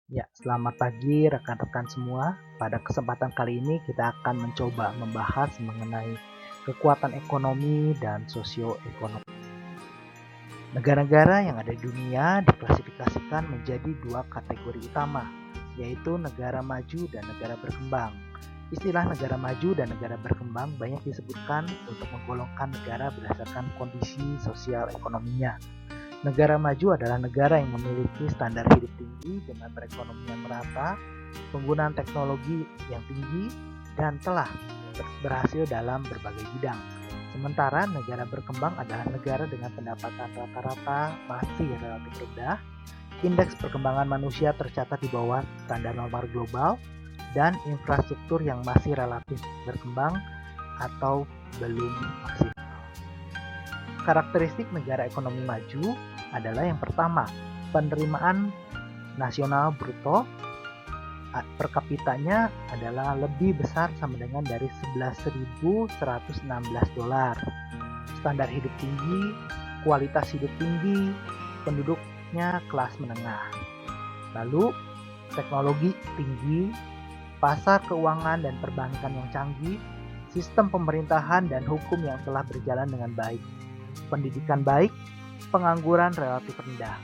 Ya, selamat pagi rekan-rekan semua. Pada kesempatan kali ini kita akan mencoba membahas mengenai kekuatan ekonomi dan sosioekonomi. Negara-negara yang ada di dunia diklasifikasikan menjadi dua kategori utama, yaitu negara maju dan negara berkembang. Istilah negara maju dan negara berkembang banyak disebutkan untuk menggolongkan negara berdasarkan kondisi sosial ekonominya. Negara maju adalah negara yang memiliki standar hidup tinggi dengan perekonomian merata, penggunaan teknologi yang tinggi, dan telah berhasil dalam berbagai bidang. Sementara negara berkembang adalah negara dengan pendapatan rata-rata masih relatif rendah, indeks perkembangan manusia tercatat di bawah standar normal global, dan infrastruktur yang masih relatif berkembang atau belum maksimal. Karakteristik negara ekonomi maju adalah yang pertama, penerimaan nasional bruto per kapitanya adalah lebih besar sama dengan dari 11.116 dolar. Standar hidup tinggi, kualitas hidup tinggi, penduduknya kelas menengah. Lalu, teknologi tinggi, pasar keuangan dan perbankan yang canggih, sistem pemerintahan dan hukum yang telah berjalan dengan baik, pendidikan baik, pengangguran relatif rendah,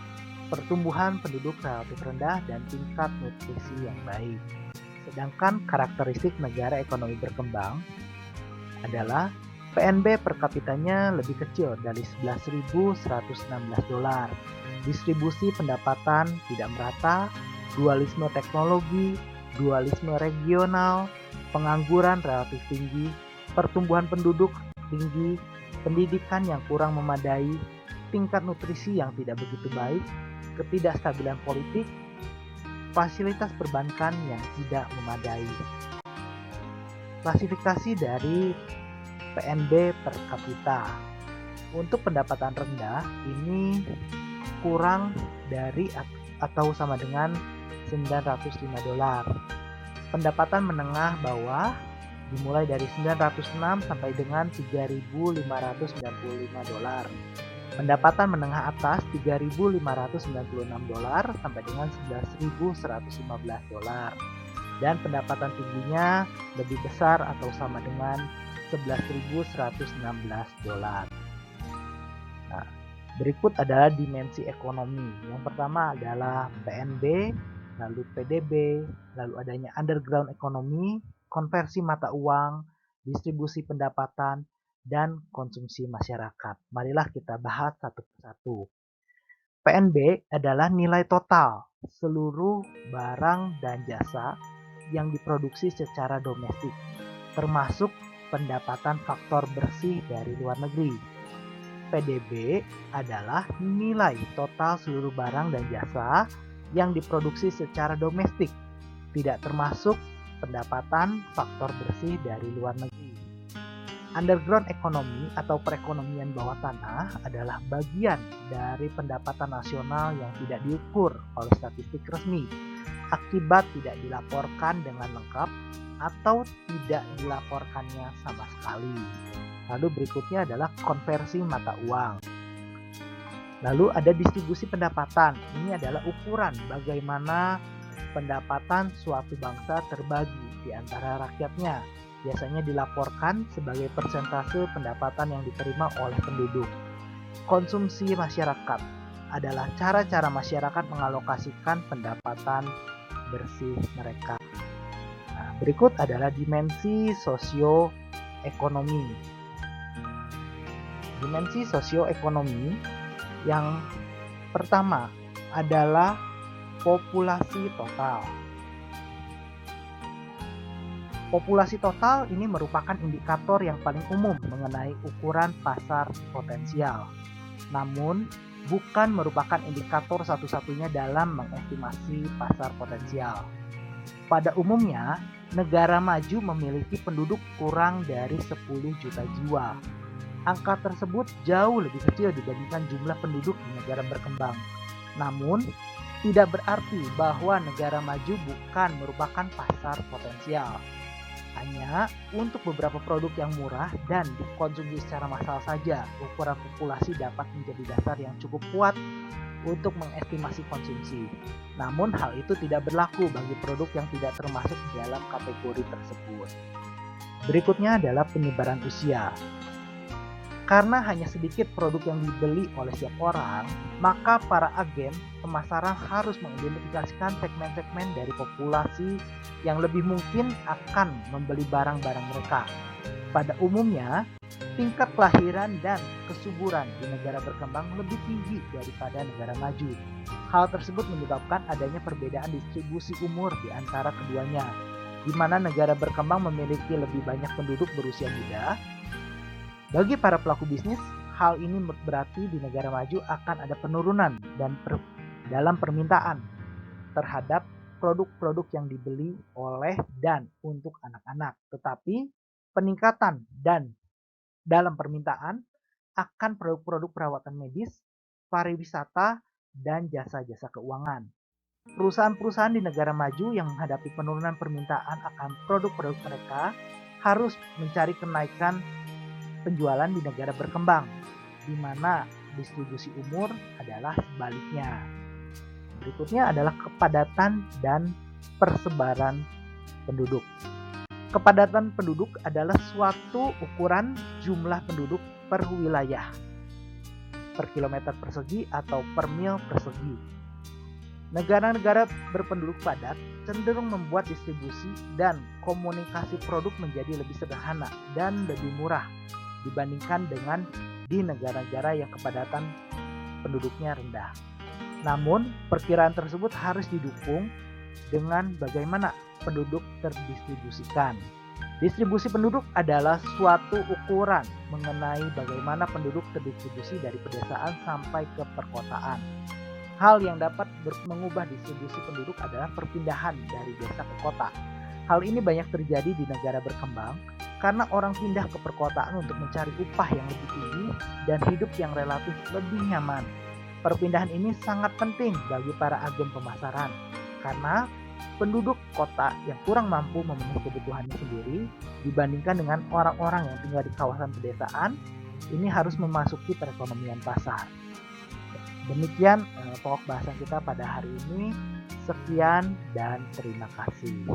pertumbuhan penduduk relatif rendah, dan tingkat nutrisi yang baik. Sedangkan karakteristik negara ekonomi berkembang adalah PNB per kapitanya lebih kecil dari 11.116 dolar, distribusi pendapatan tidak merata, dualisme teknologi, dualisme regional, pengangguran relatif tinggi, pertumbuhan penduduk tinggi, pendidikan yang kurang memadai, tingkat nutrisi yang tidak begitu baik, ketidakstabilan politik, fasilitas perbankan yang tidak memadai. Klasifikasi dari PNB per kapita. Untuk pendapatan rendah, ini kurang dari atau sama dengan 905 dolar. Pendapatan menengah bawah dimulai dari 906 sampai dengan 3.595 dolar. Pendapatan menengah atas 3.596 dolar sampai dengan 11.115 dolar. Dan pendapatan tingginya lebih besar atau sama dengan 11.116 dolar. Nah, berikut adalah dimensi ekonomi. Yang pertama adalah PNB, lalu PDB, lalu adanya underground ekonomi, konversi mata uang, distribusi pendapatan, dan konsumsi masyarakat. Marilah kita bahas satu persatu. PNB adalah nilai total seluruh barang dan jasa yang diproduksi secara domestik, termasuk pendapatan faktor bersih dari luar negeri. PDB adalah nilai total seluruh barang dan jasa yang diproduksi secara domestik, tidak termasuk pendapatan faktor bersih dari luar negeri. Underground economy atau perekonomian bawah tanah adalah bagian dari pendapatan nasional yang tidak diukur oleh statistik resmi akibat tidak dilaporkan dengan lengkap atau tidak dilaporkannya sama sekali. Lalu berikutnya adalah konversi mata uang. Lalu ada distribusi pendapatan. Ini adalah ukuran bagaimana pendapatan suatu bangsa terbagi di antara rakyatnya. Biasanya dilaporkan sebagai persentase pendapatan yang diterima oleh penduduk. Konsumsi masyarakat adalah cara-cara masyarakat mengalokasikan pendapatan bersih mereka. Nah, berikut adalah dimensi sosioekonomi. Dimensi sosioekonomi yang pertama adalah populasi total. Populasi total ini merupakan indikator yang paling umum mengenai ukuran pasar potensial. Namun, bukan merupakan indikator satu-satunya dalam mengestimasi pasar potensial. Pada umumnya, negara maju memiliki penduduk kurang dari 10 juta jiwa. Angka tersebut jauh lebih kecil dibandingkan jumlah penduduk di negara berkembang. Namun, tidak berarti bahwa negara maju bukan merupakan pasar potensial. Hanya untuk beberapa produk yang murah dan dikonsumsi secara massal saja, ukuran populasi dapat menjadi dasar yang cukup kuat untuk mengestimasi konsumsi. Namun hal itu tidak berlaku bagi produk yang tidak termasuk dalam kategori tersebut. Berikutnya adalah penyebaran usia. Karena hanya sedikit produk yang dibeli oleh setiap orang, maka para agen pemasaran harus mengidentifikasikan segmen-segmen dari populasi yang lebih mungkin akan membeli barang-barang mereka. Pada umumnya, tingkat kelahiran dan kesuburan di negara berkembang lebih tinggi daripada negara maju. Hal tersebut menyebabkan adanya perbedaan distribusi umur di antara keduanya, di mana negara berkembang memiliki lebih banyak penduduk berusia muda. Bagi para pelaku bisnis, hal ini berarti di negara maju akan ada penurunan dalam permintaan terhadap produk-produk yang dibeli oleh dan untuk anak-anak. Tetapi peningkatan dan dalam permintaan akan produk-produk perawatan medis, pariwisata, dan jasa-jasa keuangan. Perusahaan-perusahaan di negara maju yang menghadapi penurunan permintaan akan produk-produk mereka harus mencari kenaikan penjualan di negara berkembang, di mana distribusi umur adalah sebaliknya. Berikutnya adalah kepadatan dan persebaran penduduk. Kepadatan penduduk adalah suatu ukuran jumlah penduduk per wilayah, per kilometer persegi atau per mil persegi. Negara-negara berpenduduk padat cenderung membuat distribusi dan komunikasi produk menjadi lebih sederhana dan lebih murah dibandingkan dengan di negara-negara yang kepadatan penduduknya rendah. Namun, perkiraan tersebut harus didukung dengan bagaimana penduduk terdistribusikan. Distribusi penduduk adalah suatu ukuran mengenai bagaimana penduduk terdistribusi dari pedesaan sampai ke perkotaan. Hal yang dapat mengubah distribusi penduduk adalah perpindahan dari desa ke kota. Hal ini banyak terjadi di negara berkembang karena orang pindah ke perkotaan untuk mencari upah yang lebih tinggi dan hidup yang relatif lebih nyaman. Perpindahan ini sangat penting bagi para agen pemasaran karena penduduk kota yang kurang mampu memenuhi kebutuhannya sendiri dibandingkan dengan orang-orang yang tinggal di kawasan pedesaan ini harus memasuki perekonomian pasar. Demikian pokok bahasan kita pada hari ini. Sekian dan terima kasih.